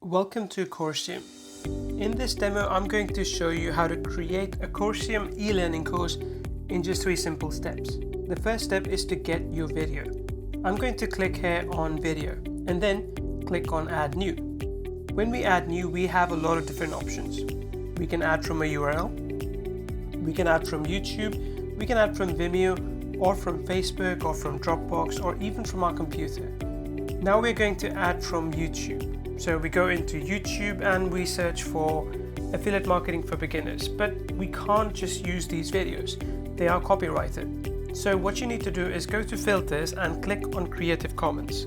Welcome to Coursium. In this demo, I'm going to show you how to create a Coursium e-learning course in just 3 simple steps. The first step is to get your video. I'm going to click here on video and then click on add new. When we add new, we have a lot of different options. We can add from a URL, we can add from YouTube, we can add from Vimeo or from Facebook or from Dropbox or even from our computer. Now we're going to add from YouTube. So we go into YouTube and we search for affiliate marketing for beginners, but we can't just use these videos. They are copyrighted. So what you need to do is go to filters and click on Creative Commons.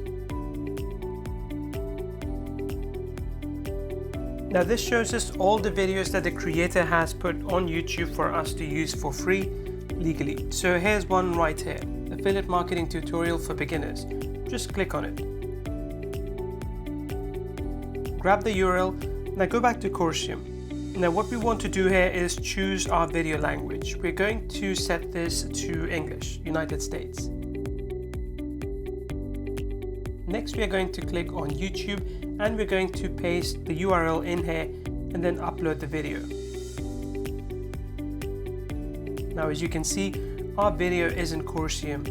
Now this shows us all the videos that the creator has put on YouTube for us to use for free legally. So here's one right here, affiliate marketing tutorial for beginners. Just click on it. Grab the URL. Now go back to Coursium. Now what we want to do here is choose our video language. We're going to set this to English, United States. Next we are going to click on YouTube and we're going to paste the URL in here and then upload the video. Now as you can see, our video is in Coursium.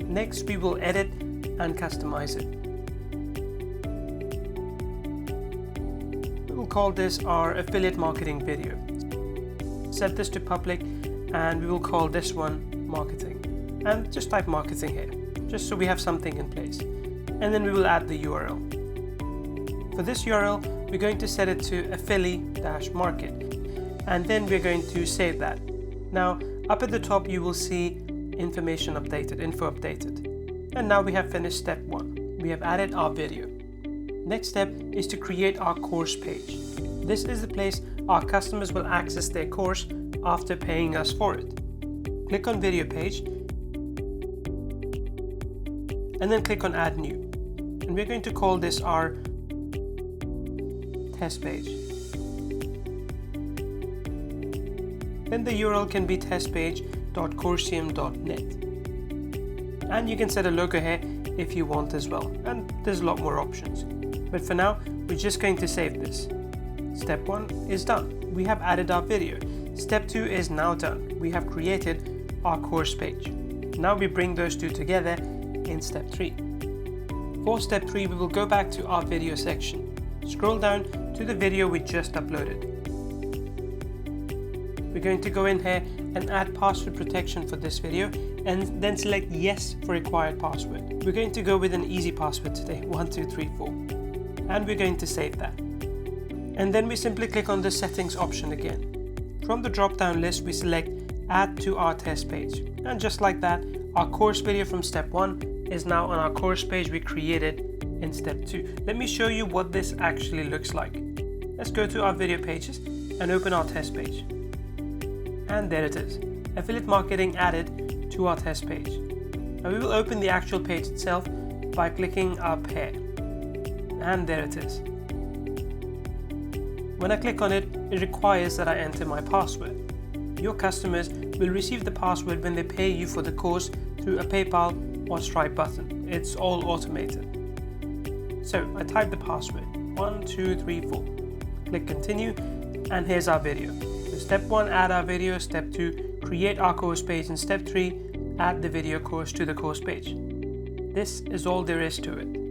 Next we will edit and customize it. We'll call this our affiliate marketing video. Set this to public and we will call this one marketing. And just type marketing here, just so we have something in place. And then we will add the URL. For this URL, we're going to set it to affiliate-market. And then we're going to save that. Now, up at the top, you will see information updated, info updated. And now we have finished step 1. We have added our video. Next step is to create our course page. This is the place our customers will access their course after paying us for it. Click on video page and then click on add new. And we're going to call this our test page. Then the URL can be testpage.coursium.net. And you can set a logo here if you want as well. And there's a lot more options. But for now, we're just going to save this. Step 1 is done. We have added our video. Step 2 is now done. We have created our course page. Now we bring those two together in step 3. For step 3, we will go back to our video section. Scroll down to the video we just uploaded. We're going to go in here and add password protection for this video and then select yes for required password. We're going to go with an easy password today, 1234. And we're going to save that. And then we simply click on the settings option again. From the drop-down list, we select add to our test page. And just like that, our course video from step 1 is now on our course page we created in step 2. Let me show you what this actually looks like. Let's go to our video pages and open our test page. And there it is, affiliate marketing added to our test page. Now we will open the actual page itself by clicking up here. And there it is. When I click on it, it requires that I enter my password. Your customers will receive the password when they pay you for the course through a PayPal or Stripe button. It's all automated. So I type the password 1234. Click continue and here's our video. So step 1, add our video. Step 2, create our course page. And step 3, add the video course to the course page. This is all there is to it.